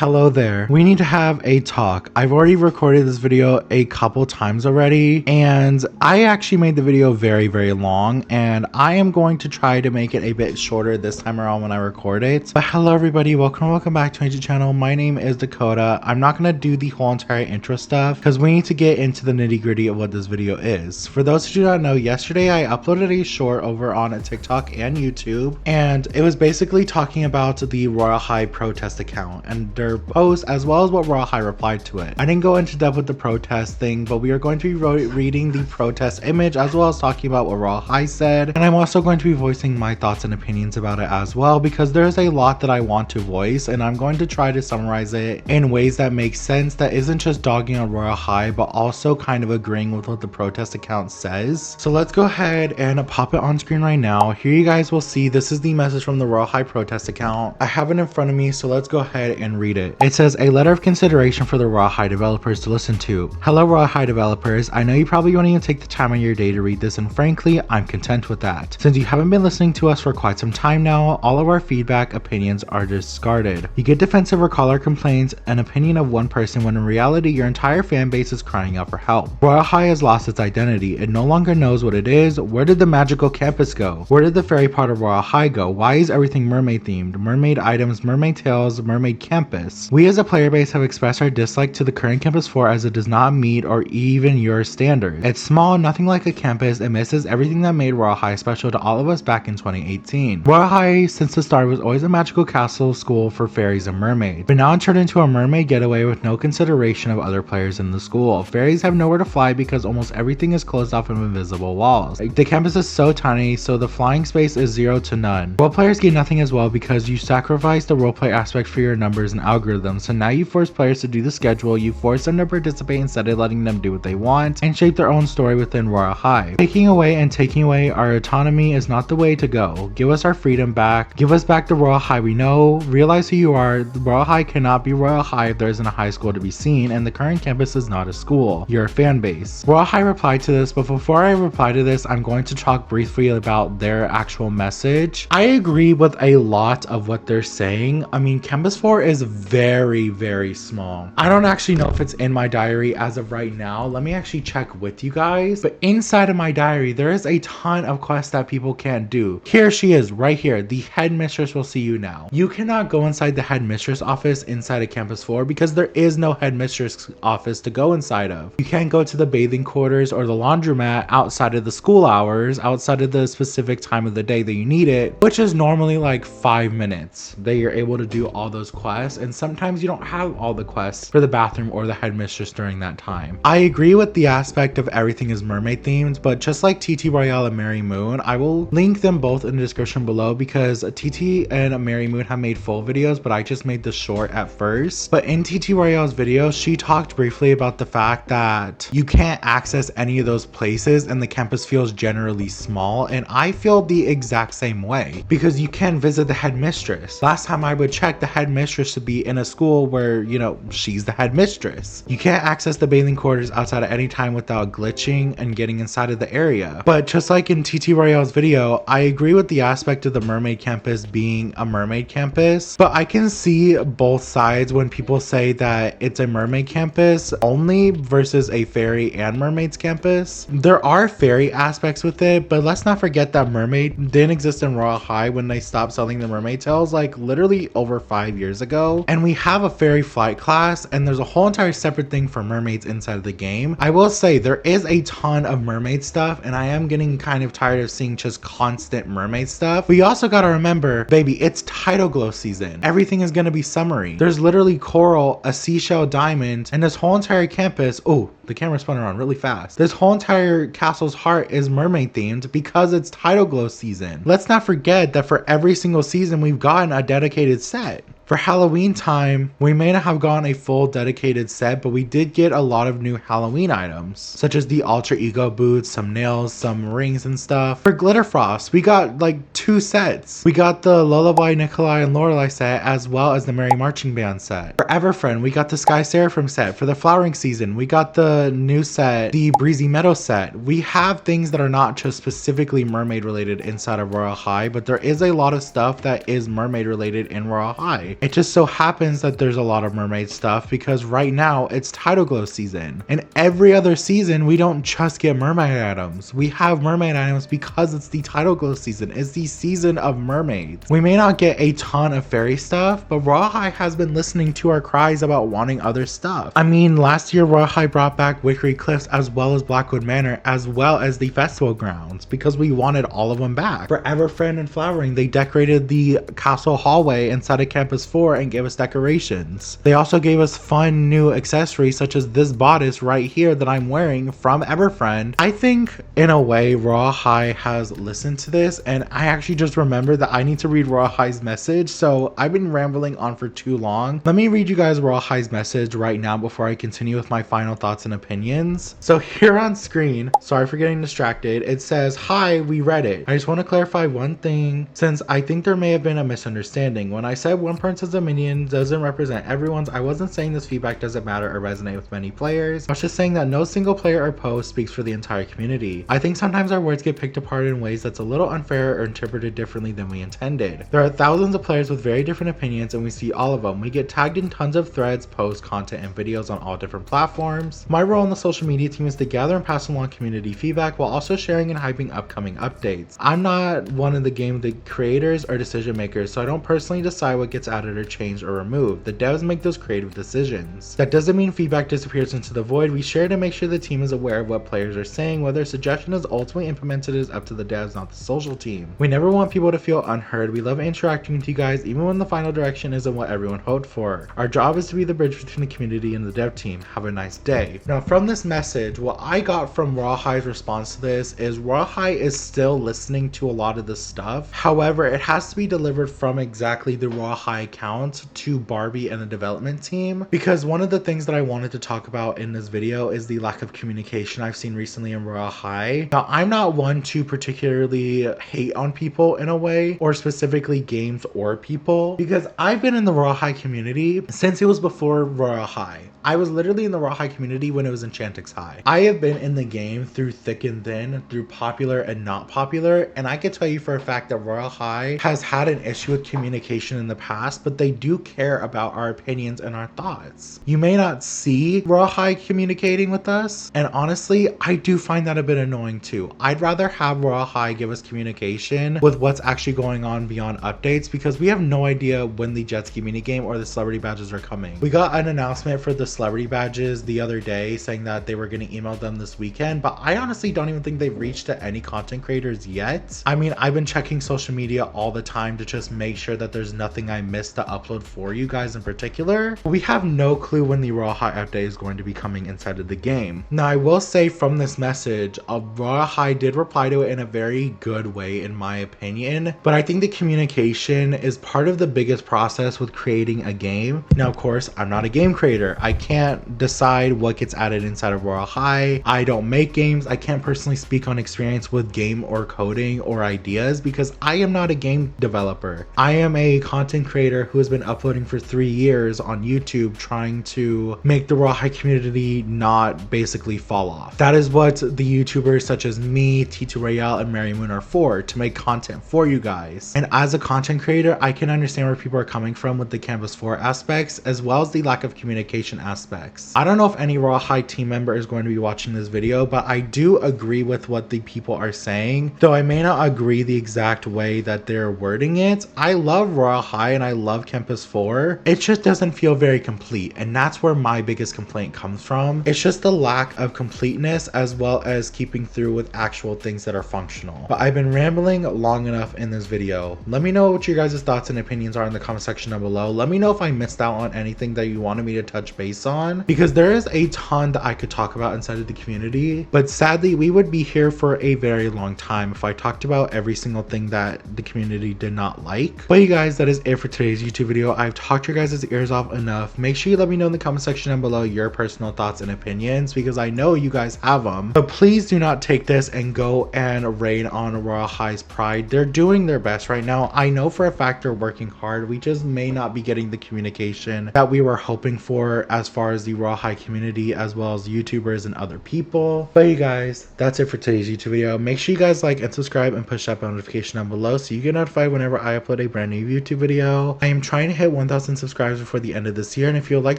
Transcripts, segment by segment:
Hello there. We need to have a talk. I've already recorded this video a couple times already, and I actually made the video very long, and I am going to try to make it a bit shorter this time around when I record it. But hello everybody, welcome back to my YouTube channel. My name is Dakota. I'm not going to do the whole entire intro stuff because we need to get into the nitty-gritty of what this video is. For those who do not know, yesterday I uploaded a short over on TikTok and YouTube, and it was basically talking about the Royal High protest account and their post, as well as what Royal High replied to it. I didn't go into depth with the protest thing, but we are going to be reading the protest image as well as talking about what Royal High said, and I'm also going to be voicing my thoughts and opinions about it as well, because there's a lot that I want to voice, and I'm going to try to summarize it in ways that make sense, that isn't just dogging on Royal High, but also kind of agreeing with what the protest account says. So let's go ahead and pop it on screen right now. Here you guys will see this is the message from the Royal High protest account. I have it in front of me, so let's go ahead and read it. It says, a letter of consideration for the Royal High developers to listen to. Hello Royal High developers, I know you probably won't even take the time of your day to read this, and frankly, I'm content with that. Since you haven't been listening to us for quite some time now, all of our feedback opinions are discarded. You get defensive or caller complaints, an opinion of one person, when in reality your entire fan base is crying out for help. Royal High has lost its identity. It no longer knows what it is. Where did the magical campus go? Where did the fairy part of Royal High go? Why is everything mermaid themed? Mermaid items, mermaid tails, mermaid campus. We as a player base have expressed our dislike to the current Campus 4 as it does not meet or even your standards. It's small, nothing like a campus, and misses everything that made Royal High special to all of us back in 2018. Royal High since the start was always a magical castle school for fairies and mermaids, but now it turned into a mermaid getaway with no consideration of other players in the school. Fairies have nowhere to fly because almost everything is closed off of invisible walls. The campus is so tiny, so the flying space is 0 to none. Role players get nothing as well because you sacrifice the roleplay aspect for your numbers and algorithms, so now you force players to do the schedule, you force them to participate instead of letting them do what they want and shape their own story within Royal High. Taking away our autonomy is not the way to go. Give us our freedom back. Give us back the Royal High we know. Realize who you are. The Royal High cannot be Royal High if there isn't a high school to be seen, and the current campus is not a school. You're a fan base. Royal High replied to this, but before I reply to this, I'm going to talk briefly about their actual message. I agree with a lot of what they're saying. I mean, Campus 4 is very small. I don't actually know if it's in my diary as of right now. Let me actually check with you guys. But inside of my diary, there is a ton of quests that people can't do. Here she is right here. The headmistress will see you now. You cannot go inside the headmistress office inside of Campus 4 because there is no headmistress office to go inside of. You can't go to the bathing quarters or the laundromat outside of the school hours, outside of the specific time of the day that you need it, which is normally like 5 minutes that you're able to do all those quests, and sometimes you don't have all the quests for the bathroom or the headmistress during that time. I agree with the aspect of everything is mermaid themed, but just like TT Royale and Mary Moon, I will link them both in the description below because TT and Mary Moon have made full videos, but I just made the short at first. But in TT Royale's video, she talked briefly about the fact that you can't access any of those places and the campus feels generally small, and I feel the exact same way because you can visit the headmistress. Last time I would check, the headmistress should be in a school where, you know, she's the headmistress. You can't access the bathing quarters outside at any time without glitching and getting inside of the area. But just like in TT Royale's video, I agree with the aspect of the mermaid campus being a mermaid campus, but I can see both sides when people say that it's a mermaid campus only versus a fairy and mermaids campus. There are fairy aspects with it, but let's not forget that mermaid didn't exist in Royal High when they stopped selling the mermaid tails like literally over 5 years ago, and we have a fairy flight class, and there's a whole entire separate thing for mermaids inside of the game. I will say there is a ton of mermaid stuff, and I am getting kind of tired of seeing just constant mermaid stuff. We also gotta remember, baby, it's tidal glow season. Everything is gonna be summery. There's literally coral, a seashell diamond, and this whole entire campus. Oh, the camera spun around really fast. This whole entire castle's heart is mermaid themed because it's tidal glow season. Let's not forget that for every single season we've gotten a dedicated set. For Halloween time, we may not have gotten a full dedicated set, but we did get a lot of new Halloween items, such as the alter ego boots, some nails, some rings and stuff. For Glitter Frost, we got like 2 sets. We got the Lullaby Nikolai and Lorelei set, as well as the Merry Marching Band set. For Everfriend, we got the Sky Seraphim set. For the flowering season, we got the new set, the Breezy Meadow set. We have things that are not just specifically mermaid related inside of Royal High, but there is a lot of stuff that is mermaid related in Royal High. It just so happens that there's a lot of mermaid stuff because right now it's tidal glow season. And every other season, we don't just get mermaid items. We have mermaid items because it's the tidal glow season. It's the season of mermaids. We may not get a ton of fairy stuff, but Royal High has been listening to our cries about wanting other stuff. I mean, last year Royal High brought back Wickery Cliffs as well as Blackwood Manor as well as the festival grounds because we wanted all of them back. For Everfriend and Flowering, they decorated the castle hallway inside of Campus 4 and gave us decorations. They also gave us fun new accessories such as this bodice right here that I'm wearing from Everfriend. I think in a way Royal High has listened to this, and I actually just remembered that I need to read Royal High's message, so I've been rambling on for too long. Let me read you guys Royal High's message right now before I continue with my final thoughts and opinions. So here on screen, sorry for getting distracted, it says, "Hi, we read it. I just want to clarify one thing since I think there may have been a misunderstanding. When I said one person's opinion doesn't represent everyone's, I wasn't saying this feedback doesn't matter or resonate with many players. I was just saying that no single player or post speaks for the entire community. I think sometimes our words get picked apart in ways that's a little unfair or interpreted differently than we intended. There are thousands of players with very different opinions and we see all of them. We get tagged in tons of threads, posts, content, and videos on all different platforms. My role in the social media team is to gather and pass along community feedback while also sharing and hyping upcoming updates. I'm not one of the game creators or decision makers, so I don't personally decide what gets added or changed or removed. The devs make those creative decisions. That doesn't mean feedback disappears into the void. We share to make sure the team is aware of what players are saying. Whether a suggestion is ultimately implemented is up to the devs, not the social team. We never want people to feel unheard. We love interacting with you guys even when the final direction isn't what everyone hoped for. Our job is to be the bridge between the community and the dev team. Have a nice day." Now from this message, what I got from Royal High's response to this is Royal High is still listening to a lot of this stuff. However, it has to be delivered from exactly the Royal High account to Barbie and the development team, because one of the things that I wanted to talk about in this video is the lack of communication I've seen recently in Royal High. Now, I'm not one to particularly hate on people in a way, or specifically games or people, because I've been in the Royal High community since it was before Royal High. I was literally in the Royal High community when it was Enchantix High. I have been in the game through thick and thin, through popular and not popular, and I can tell you for a fact that Royal High has had an issue with communication in the past, but they do care about our opinions and our thoughts. You may not see Royal High communicating with us, and honestly, I do find that a bit annoying too. I'd rather have Royal High give us communication with what's actually going on beyond updates, because we have no idea when the jet ski minigame or the celebrity badges are coming. We got an announcement for the celebrity badges the other day saying that they were going to email them this weekend, but I honestly don't even think they've reached to any content creators yet. I mean, I've been checking social media all the time to just make sure that there's nothing I missed to upload for you guys in particular. We have no clue when the Royal High update is going to be coming inside of the game. Now, I will say from this message, Royal High did reply to it in a very good way in my opinion, but I think the communication is part of the biggest process with creating a game. Now, of course, I'm not a game creator. I can't decide what gets added inside of Royal High. I don't make games. I can't personally speak on experience with game or coding or ideas because I am not a game developer. I am a content creator who has been uploading for 3 years on YouTube trying to make the Royal High community not basically fall off. That is what the YouTubers such as me, Royale, and Mary Moon are for, to make content for you guys. And as a content creator, I can understand where people are coming from with the Campus 4 aspects as well as the lack of communication aspects. I don't know if any Royal High team member is going to be watching this video, but I do agree with what the people are saying, though I may not agree the exact way that they're wording it. I love Royal High and I love Campus 4. It just doesn't feel very complete, and that's where my biggest complaint comes from. It's just the lack of completeness as well as keeping through with actual things that are functional. But I've been rambling long enough in this video. Let me know what your guys' thoughts and opinions are in the comment section down below. Let me know if I missed out on anything that you wanted me to touch base on, because there is a ton that I could talk about inside of the community, but sadly we would be here for a very long time if I talked about every single thing that the community did not like. But you guys, that is it for today's YouTube video. I've talked your guys' ears off enough. Make sure you let me know in the comment section down below your personal thoughts and opinions, because I know you guys have them. But please do not take this and go and rain on Royal High's pride. They're doing their best right now. I know for a fact they're working hard. We just may not be getting the communication that we were hoping for as far as the Royal High community as well as YouTubers and other people. But you guys, that's it for today's YouTube video. Make sure you guys like and subscribe and push that bell notification down below so you get notified whenever I upload a brand new YouTube video. I am trying to hit 1,000 subscribers before the end of this year, and if you would like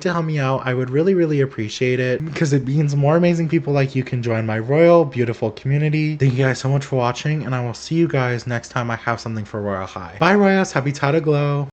to help me out, I would really appreciate it, because it means more amazing people like you can join my royal, beautiful community. Thank you guys so much for watching, and I will see you guys next time I have something for Royal High. Bye, Royals. Happy Tata Glow.